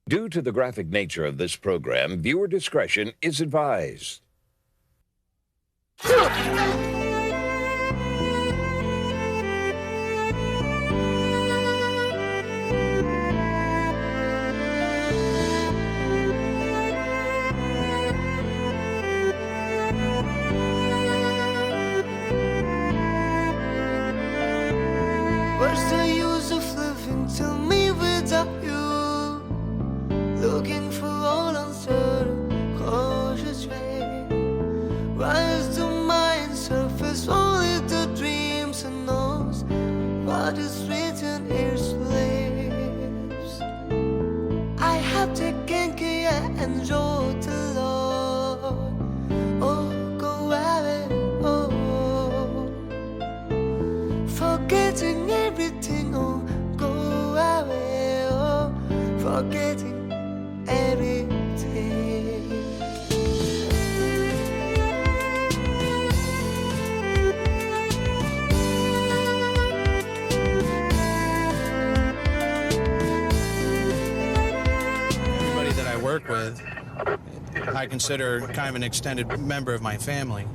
Due to the graphic nature of this program, viewer discretion is advised. What's the use of living? Tell me without you. Looking for all answers, cautious way. Rise to mind surface, only the dreams and knows what is written in slaves. I have taken care and enjoyed the Lord. Oh, go away, oh. Forgetting everything, oh, go away, oh. Forgetting everything. Everybody that I work with, I consider kind of an extended member of my family.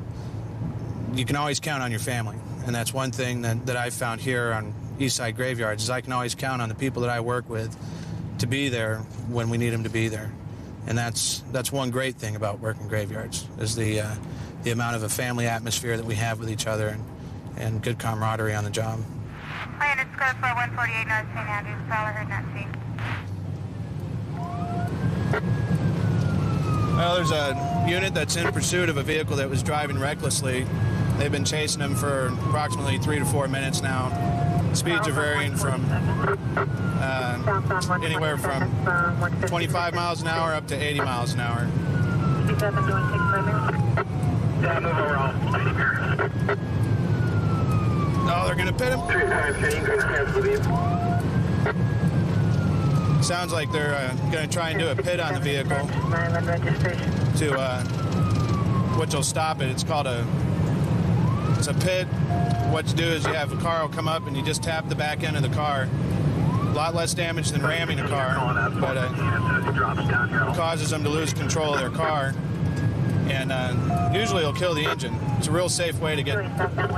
You can always count on your family, and that's one thing that I've found here on Eastside Graveyards is I can always count on the people that I work with to be there when we need them to be there. And that's one great thing about working graveyards is the amount of a family atmosphere that we have with each other and good camaraderie on the job. Hi, it's code for 148 North St. Andrews. Prowler heard not seen. Well, there's a unit that's in pursuit of a vehicle that was driving recklessly. They've been chasing him for approximately 3 to 4 minutes now. Speeds are varying from anywhere from 25 miles an hour up to 80 miles an hour. Oh, they're going to pit him? Sounds like they're going to try and do a pit on the vehicle to which will stop it. It's called it's a pit. What you do is you have a car will come up and you just tap the back end of the car. A lot less damage than ramming a car, but it causes them to lose control of their car, and usually it'll kill the engine. It's a real safe way to get. Southbound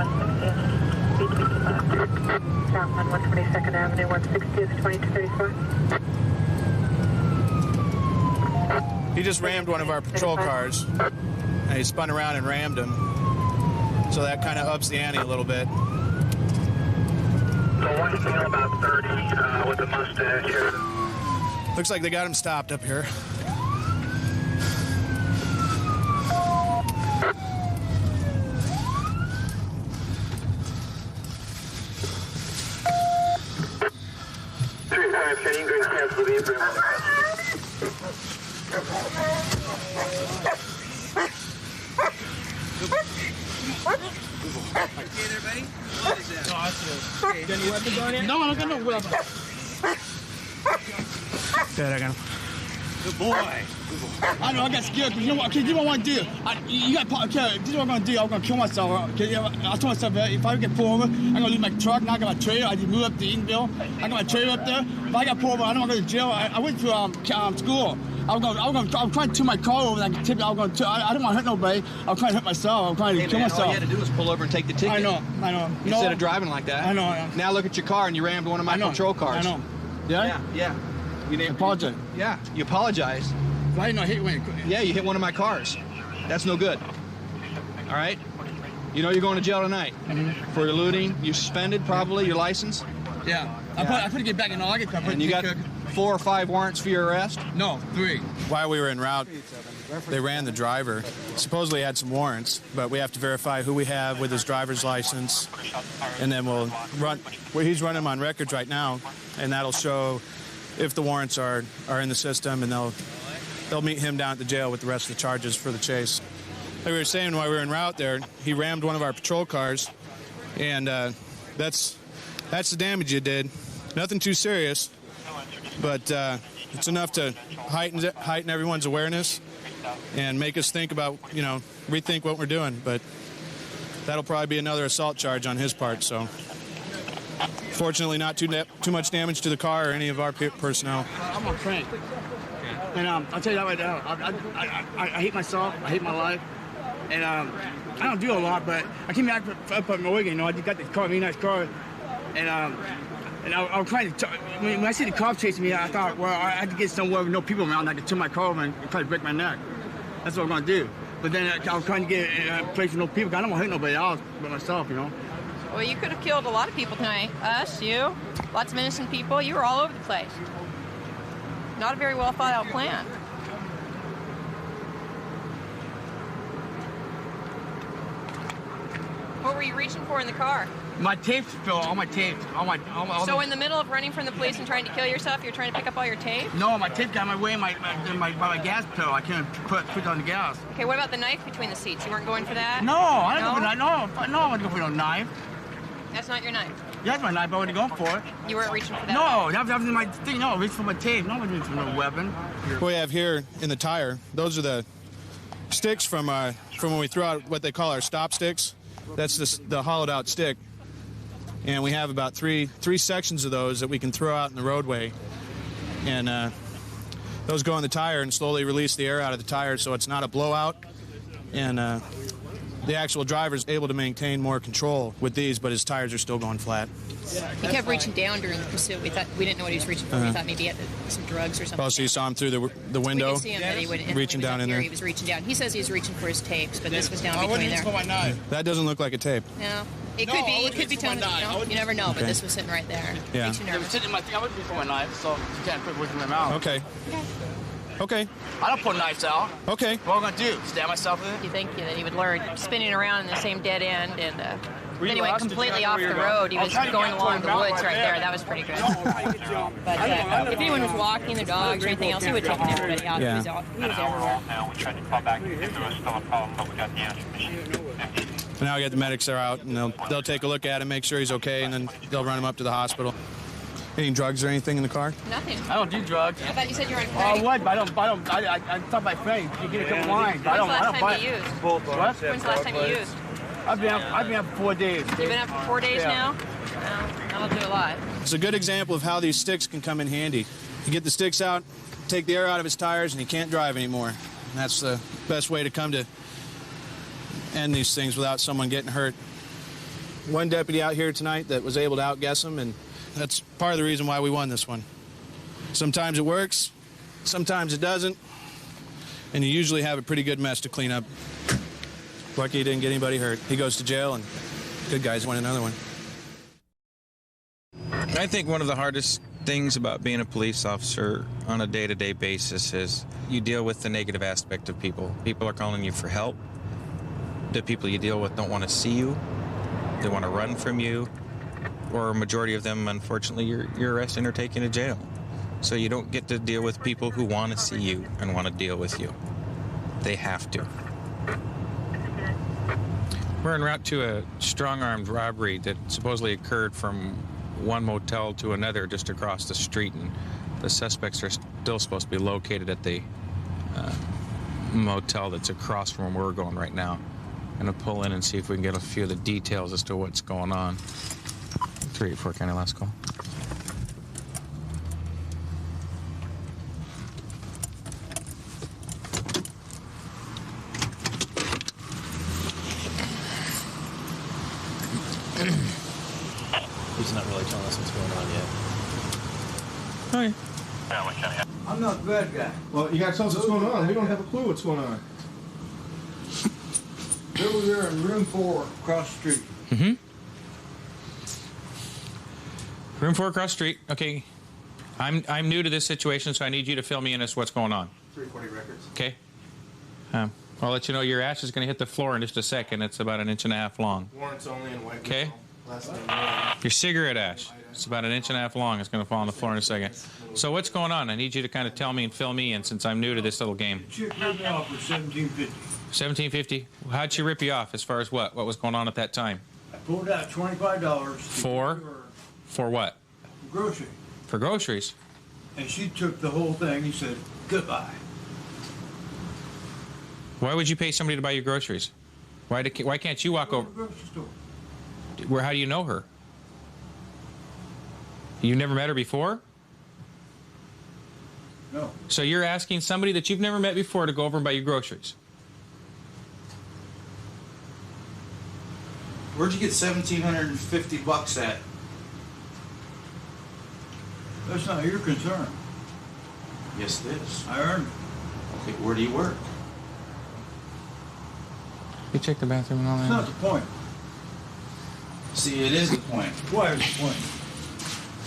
122nd Avenue, 160 is 2234. He just rammed one of our patrol cars, and he spun around and rammed him. So that kind of ups the ante a little bit. So what do you feel about 30 with the mustache here? Looks like they got him stopped up here. No, I don't got no weapon. Good, I got him. Good boy. I know, I got scared because you know what? Okay, this is what I want to do. You got okay, this is what I'm going to do. I'm going to kill myself. Okay, I told myself if I get pulled over, I'm going to leave my truck. Now I got my trailer. I just moved up to Eatonville. I got my trailer up there. If I got pulled over, I don't want to go to jail. I went to school. I'm trying to turn my car over and I can tip it. I don't want to hurt nobody. I'm trying to hurt myself. I'm trying to kill myself. All you had to do was pull over and take the ticket. I know. Instead of driving like that. I know. Now look at your car and you rammed one of my patrol cars. I know. Yeah? Yeah. You apologize. Yeah, you apologize. Why didn't I hit you? Yeah, you hit one of my cars. That's no good. All right? You know you're going to jail tonight for looting. You're suspended, probably, your license. Yeah. I put to get back in August. And you got 4 or 5 warrants for your arrest? No, 3. While we were en route, they ran the driver. Supposedly had some warrants, but we have to verify who we have with his driver's license, and then we'll run. Well, he's running them on records right now, and that'll show if the warrants are in the system, and they'll meet him down at the jail with the rest of the charges for the chase. Like we were saying while we were en route there, he rammed one of our patrol cars, and that's the damage you did. Nothing too serious, but it's enough to heighten everyone's awareness and make us think about, rethink what we're doing. But that'll probably be another assault charge on his part. So fortunately, not too much damage to the car or any of our personnel. I'm on Frank. And I'll tell you that right now. I hate myself. I hate my life. And I don't do a lot, but I came back up in Oregon. You know, I just got this car, really nice car. And I was trying to. When I see the cops chasing me, I thought, well, I had to get somewhere with no people around. I could turn my car over and try to break my neck. That's what I'm gonna do. But then I was trying to get a place with no people. I don't want to hurt nobody else but myself, you know. Well, you could have killed a lot of people tonight. Us, you, lots of innocent people. You were all over the place. Not a very well thought out plan. What were you reaching for in the car? My tapes, Phil. All my tapes. So in the middle of running from the police and trying to kill yourself, you're trying to pick up all your tape? No, my tape got in my way by my gas pedal. I can't put on the gas. Okay, what about the knife between the seats? You weren't going for that? No, I didn't go for that. No, I wasn't going for no knife. That's not your knife? Yeah, that's my knife. I wasn't going for it. You weren't reaching for that? No, that was my thing. No, I reached for my tape. No, I wasn't reaching for no weapon. What we have here in the tire, those are the sticks from when we threw out what they call our stop sticks. That's the hollowed out stick. And we have about three sections of those that we can throw out in the roadway. And those go in the tire and slowly release the air out of the tire so it's not a blowout. And the actual driver is able to maintain more control with these, but his tires are still going flat. He kept reaching down during the pursuit. We didn't know what he was reaching for. We thought maybe he had some drugs or something. Oh, so you saw him through the window? We could see him that he would, reaching down in there. He was reaching down. He says he was reaching for his tapes, but this was down between there. For my knife. That doesn't look like a tape. No. It could be. It could be tone. You never know, but this was sitting right there. Yeah. Too It was nervous. sitting in my thing. I wouldn't be for my knife, so you can't put it in my mouth. Okay. Okay. I don't put knives out. Okay. What am I gonna do? Stab myself with it? You think that he would learn spinning around in the same dead end, and Were then you he went lost? Did you completely not know off where the you were going? road. He I was was trying to going get along to the the woods mountain right right there. there. That was pretty good. But if anyone was walking the dogs or anything else, he would have taken everybody out. Yeah. He was everywhere. Now we tried to call back if there was still a problem, but we got the answer. Now we got the medics are out, and they'll take a look at him, make sure he's okay, and then they'll run him up to the hospital. Any drugs or anything in the car? Nothing. I don't do drugs. I thought you said you were on Oh, I credit. would, but I thought my friend, you get a couple lines, but I When's the don't last buy time you it. used? What? When's the last time you used? I've been up for 4 days. You've been up for 4 days Yeah. now? No, that'll do a lot. It's a good example of how these sticks can come in handy. You get the sticks out, take the air out of his tires, and he can't drive anymore. And that's the best way to come to end these things without someone getting hurt. One deputy out here tonight that was able to outguess him, and that's part of the reason why we won this one. Sometimes it works, sometimes it doesn't, and you usually have a pretty good mess to clean up. Lucky he didn't get anybody hurt. He goes to jail, and good guys win another one. I think one of the hardest things about being a police officer on a day-to-day basis is you deal with the negative aspect of people. People are calling you for help. The people you deal with don't want to see you. They want to run from you. Or a majority of them, unfortunately, you're arresting or taken to jail. So you don't get to deal with people who want to see you and want to deal with you. They have to. We're en route to a strong-armed robbery that supposedly occurred from one motel to another just across the street, and the suspects are still supposed to be located at the motel that's across from where we're going right now. I'm going to pull in and see if we can get a few of the details as to what's going on. 384 County, last call. He's not really telling us what's going on yet. Okay. I'm not the bad guy. Well, you gotta tell us what's going on. We don't have a clue what's going on. They're over there in room 4 across the street. Mm-hmm. Room 4 across the street. Okay. I'm new to this situation, so I need you to fill me in as to what's going on. 340 records. Okay. I'll let you know your ash is going to hit the floor in just a second. It's about 1.5 inches long. Warrants only and white. Okay. Last name Warren. Your cigarette ash. It's about 1.5 inches long. It's going to fall on the floor in a second. So what's going on? I need you to kind of tell me and fill me in since I'm new to this little game. Chick ripped me off for $17.50. $17.50. How'd she rip you off? As far as what? What was going on at that time? I pulled out $25 For what? grocery, For groceries. and she took the whole thing. He said goodbye. Why would you pay somebody to buy your groceries? Why can't you walk over? Grocery store. How do you know her? You never met her before? No. So you're asking somebody that you've never met before to go over and buy your groceries. Where'd you get $1,750 at? That's not your concern. Yes, it is. I earned it. Okay, where do you work? You check the bathroom and all That's that? not the point. See, it is the point. Why is the point?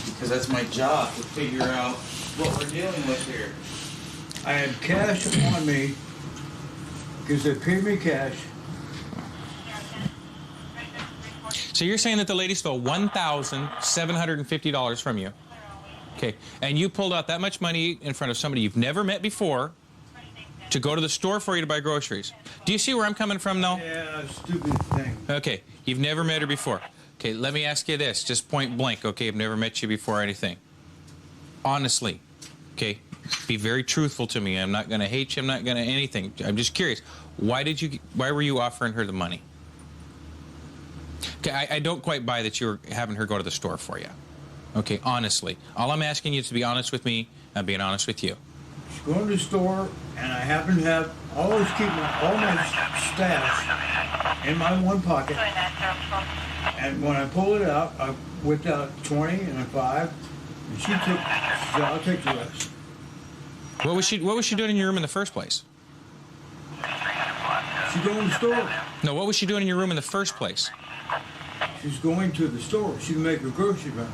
Because that's my job to figure out what we're dealing with here. I had cash on me because they paid me cash. So you're saying that the lady stole $1,750 from you? Okay, and you pulled out that much money in front of somebody you've never met before to go to the store for you to buy groceries. Do you see where I'm coming from, though? Yeah, stupid thing. Okay, you've never met her before. Okay, let me ask you this, just point blank, okay? I've never met you before or anything. Honestly, okay, be very truthful to me. I'm not going to hate you. I'm not going to anything. I'm just curious. Why were you offering her the money? Okay, I don't quite buy that you were having her go to the store for you. Okay, honestly. All I'm asking you is to be honest with me. I'm being honest with you. She's going to the store, and I happen to have always keep all my stash in my one pocket. And when I pull it out, I whipped out 20 and a 5, and she said, I'll take the rest. What was she doing in your room in the first place? She's going to the store. No, what was she doing in your room in the first place? She's going to the store. She can make her grocery run.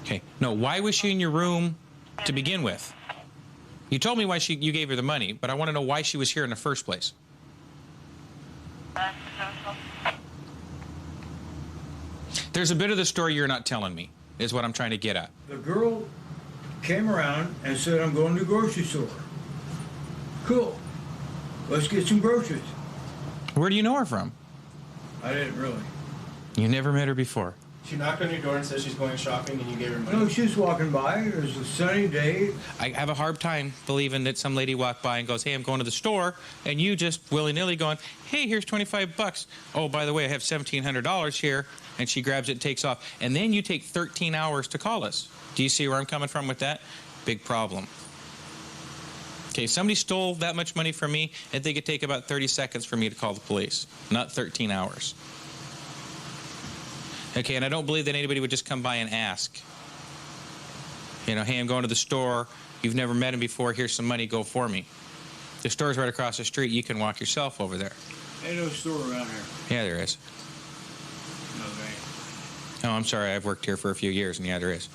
Okay. No, why was she in your room to begin with? You told me why you gave her the money, but I want to know why she was here in the first place. There's a bit of the story you're not telling me, is what I'm trying to get at. The girl came around and said, I'm going to the grocery store. Cool. Let's get some groceries. Where do you know her from? I didn't really. You never met her before. She knocked on your door and said she's going shopping and you gave her money? No, she was walking by. It was a sunny day. I have a hard time believing that some lady walked by and goes, hey, I'm going to the store, and you just willy-nilly going, hey, here's $25. Oh, by the way, I have $1,700 here, and she grabs it and takes off. And then you take 13 hours to call us. Do you see where I'm coming from with that? Big problem. Okay, somebody stole that much money from me, I think it'd take about 30 seconds for me to call the police, not 13 hours. Okay, and I don't believe that anybody would just come by and ask. You know, hey, I'm going to the store. You've never met him before. Here's some money. Go for me. The store's right across the street. You can walk yourself over there. Ain't no store around here. Yeah, there is. No, there ain't. Oh, I'm sorry. I've worked here for a few years, and yeah, there is.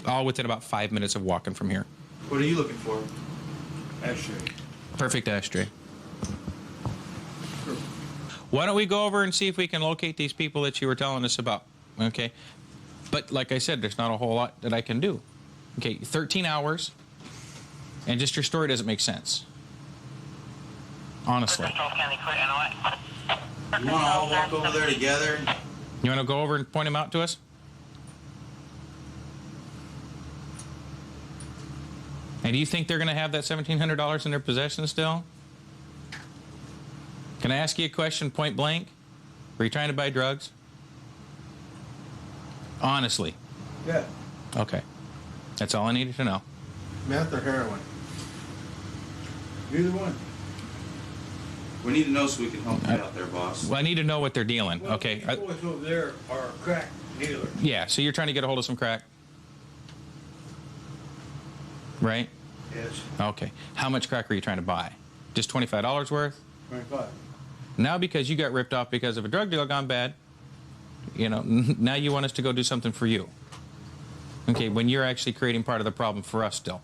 All within about 5 minutes of walking from here. What are you looking for? Ashtray. Perfect ashtray. Sure. Why don't we go over and see if we can locate these people that you were telling us about? Okay, but like I said, there's not a whole lot that I can do. Okay, 13 hours, and just your story doesn't make sense. Honestly. You want to all walk over there together? You want to go over and point them out to us? And do you think they're going to have that $1,700 in their possession still? Can I ask you a question point blank? Were you trying to buy drugs? Honestly. Yeah. Okay. That's all I needed to know. Meth or heroin? Either one. We need to know so we can help you out there, boss. Well, I need to know what they're dealing. Well, Okay. these boys over there are crack dealers. Yeah, so you're trying to get a hold of some crack? Right? Yes. Okay. How much crack are you trying to buy? Just $25 worth? 25. Now because you got ripped off because of a drug deal gone bad, you know, now you want us to go do something for you. Okay, when you're actually creating part of the problem for us still.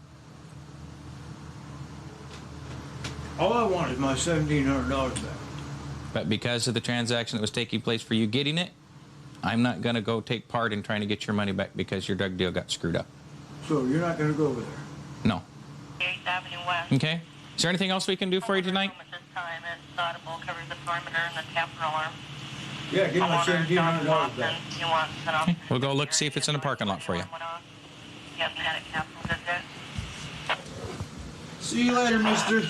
All I want is my $1,700 back. But because of the transaction that was taking place for you getting it, I'm not going to go take part in trying to get your money back because your drug deal got screwed up. So you're not going to go over there? No. 8th Avenue West. Okay. Is there anything else we can do for you tonight? At this time, it's audible, covers the perimeter and the captain alarm. Yeah, get my $1,700 back. You want an Okay. We'll go look, see if it's in the parking lot for you. He hasn't had a capsule visit. See you later, mister.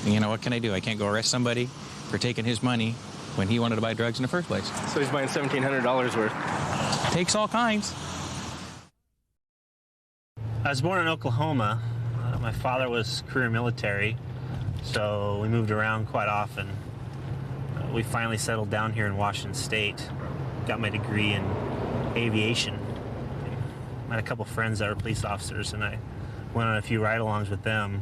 You know, what can I do? I can't go arrest somebody for taking his money when he wanted to buy drugs in the first place. So he's buying $1,700 worth. Takes all kinds. I was born in Oklahoma. My father was career military, so we moved around quite often. We finally settled down here in Washington State. Got my degree in aviation. I had a couple friends that were police officers, and I went on a few ride-alongs with them.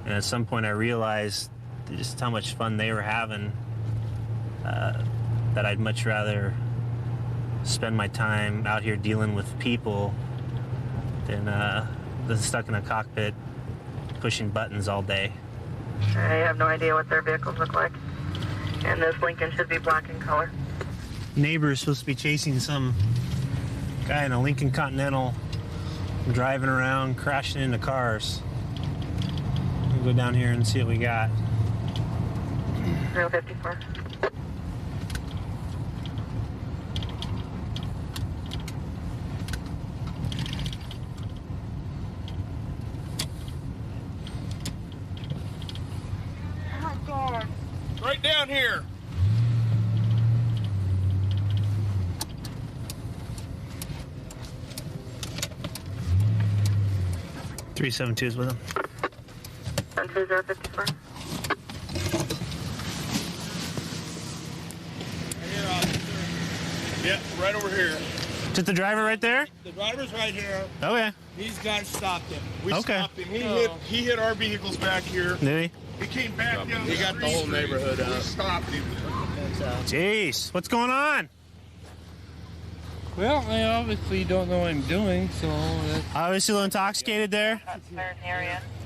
And at some point I realized just how much fun they were having, that I'd much rather spend my time out here dealing with people than stuck in a cockpit pushing buttons all day. I have no idea what their vehicles look like. And this Lincoln should be black in color. Neighbor is supposed to be chasing some guy in a Lincoln Continental, driving around, crashing into cars. We'll go down here and see what we got. 054. Right down here. .372 is with him. 12054. Yeah, right over here. Is it the driver right there? The driver's right here. Okay. These guys stopped him. We Okay. stopped him. He hit our vehicles back here. Did He came back down. He got the whole neighborhood up. We stopped him. Jeez, what's going on? Well, I obviously don't know what I'm doing, so that's... Obviously a little intoxicated there.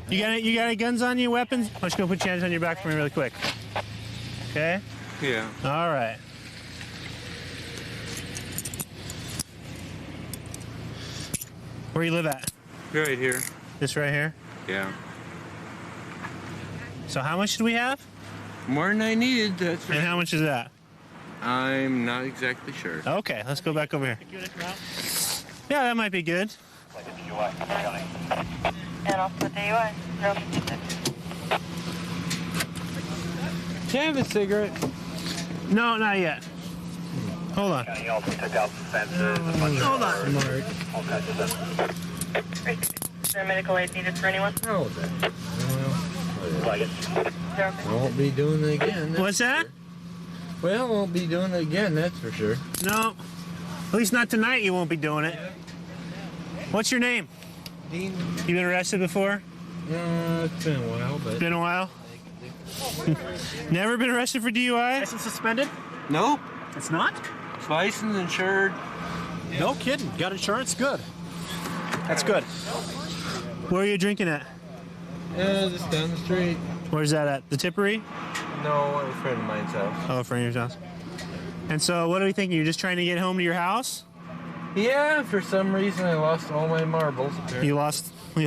You got any guns on you, weapons? I'm just gonna put your hands on your back for me really quick. Okay? Yeah. All right. Where you live at? Right here. This right here? Yeah. So how much do we have? More than I needed, that's right. And how much is that? I'm not exactly sure. Okay, let's go back over here. Yeah, that might be good. And off the DUI. 056. Can I have a cigarette? No, not yet. Hold on. Hold on. Is there medical aid needed for anyone? No. I won't be doing it again. What's that? Well, I won't be doing it again, that's for sure. No. At least not tonight you won't be doing it. What's your name? Dean. You been arrested before? It's been a while, but... Been a while? Never been arrested for DUI? License suspended? No. It's not? It's licensed, insured. No kidding. Got insurance? Good. That's good. Where are you drinking at? Just down the street. Where's that at? The Tippery? No, at a friend of mine's house. Oh, a friend of yours house. And so what are we thinking? You're just trying to get home to your house? Yeah, for some reason I lost all my marbles. Apparently. You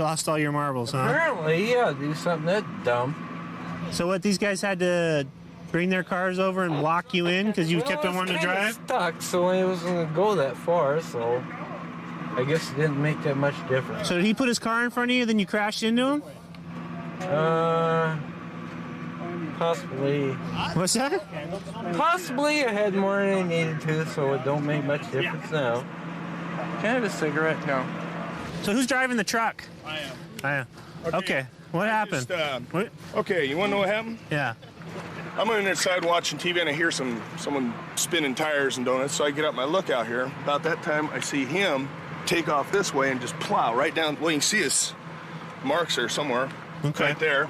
lost all your marbles, huh? Apparently, yeah, do something that dumb. So what, these guys had to bring their cars over and lock you in because you kept on wanting to drive? Stuck, so I wasn't going to go that far, so I guess it didn't make that much difference. So did he put his car in front of you, then you crashed into him? Possibly. What's that? Possibly I had more than I needed to, so it don't make much difference now. Can I have a cigarette? No. So who's driving the truck? I am. I am. Okay. What happened? Okay, you want to know what happened? Yeah. I'm on the inside watching TV and I hear someone spinning tires and donuts, so I get up my lookout here. About that time, I see him take off this way and just plow right down. Well, you can see his marks there somewhere. Okay. Right there.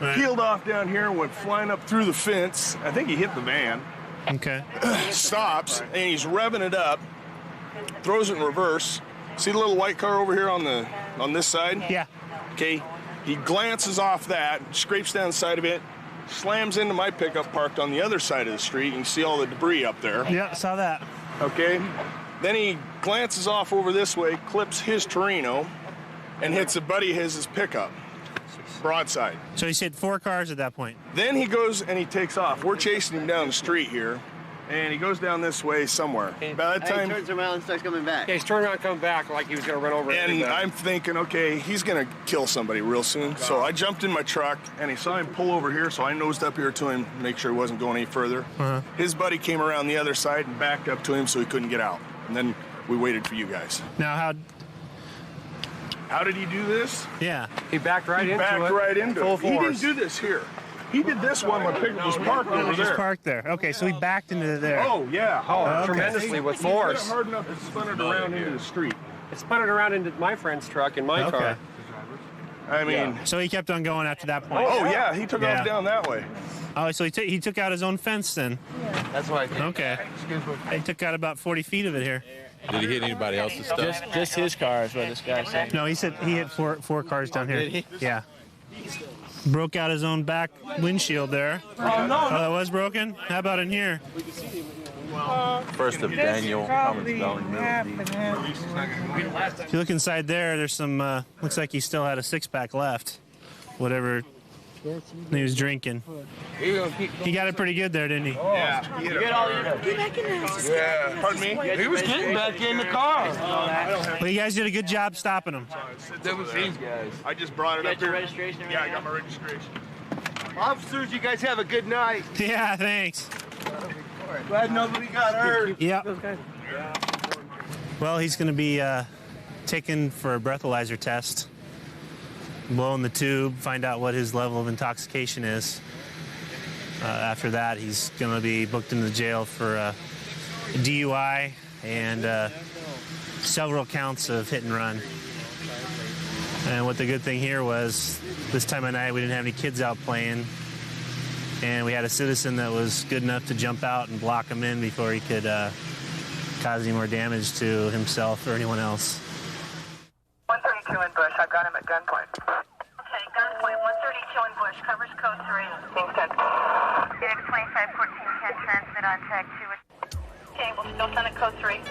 Right. Peeled off down here, went flying up through the fence. I think he hit the van. Okay. Stops, and he's revving it up, throws it in reverse. See the little white car over here on this side? Yeah. Okay. He glances off that, scrapes down the side of it, slams into my pickup parked on the other side of the street. You can see all the debris up there. Yeah, saw that. Okay. Then he glances off over this way, clips his Torino, and hits a buddy of his pickup. Broadside. So he hit 4 cars at that point. Then he goes and he takes off. We're chasing him down the street here, and he goes down this way somewhere. By that time, he turns around and starts coming back. Yeah, he's turning around and coming back like he was going to run over and I'm thinking, okay, he's going to kill somebody real soon. So I jumped in my truck, and he saw him pull over here, so I nosed up here to him to make sure he wasn't going any further. Uh-huh. His buddy came around the other side and backed up to him so he couldn't get out. And then we waited for you guys. Now, How did he do this? Yeah. He backed right into it. Backed right into Full it. He didn't force. do this here. He did this one when pickup was parked over He just there. parked there. Okay, so he backed into there. Oh, yeah. Oh, tremendously with force. He hit it hard enough to spun it around into the street. It spun it around into my friend's truck in my car. I mean... So he kept on going after that point. Oh, yeah. He took off down that way. Oh, so he took out his own fence then? That's what I think. Okay. He took out about 40 feet of it here. Did he hit anybody else's stuff? Just his car is what this guy said. No, he said he hit four cars down here. Did he? Yeah. Broke out his own back windshield there. Oh, that was broken? How about in here? First of Daniel Thomas Belling. If you look inside there, there's some, looks like he still had a six-pack left. Whatever he was drinking. He got it pretty good there, didn't he? Yeah. Yeah. Pardon me? He was getting back in the car. Well, you guys did a good job stopping him. That was these guys. I just brought it up here. Registration? Yeah, I got my registration. Officers, you guys have a good night. Yeah, thanks. Glad nobody got hurt. Yep. Well, he's going to be taken for a breathalyzer test. Blow in the tube, find out what his level of intoxication is. After that, he's going to be booked into jail for a DUI and several counts of hit and run. And what the good thing here was, this time of night we didn't have any kids out playing, and we had a citizen that was good enough to jump out and block him in before he could cause any more damage to himself or anyone else. 132 in Bush. I've got him at gunpoint. Okay, gunpoint 132 in Bush. Covers code 3. Thanks, 10. Phoenix 2514 can transmit on tag 2. Okay, we'll still send it code 3.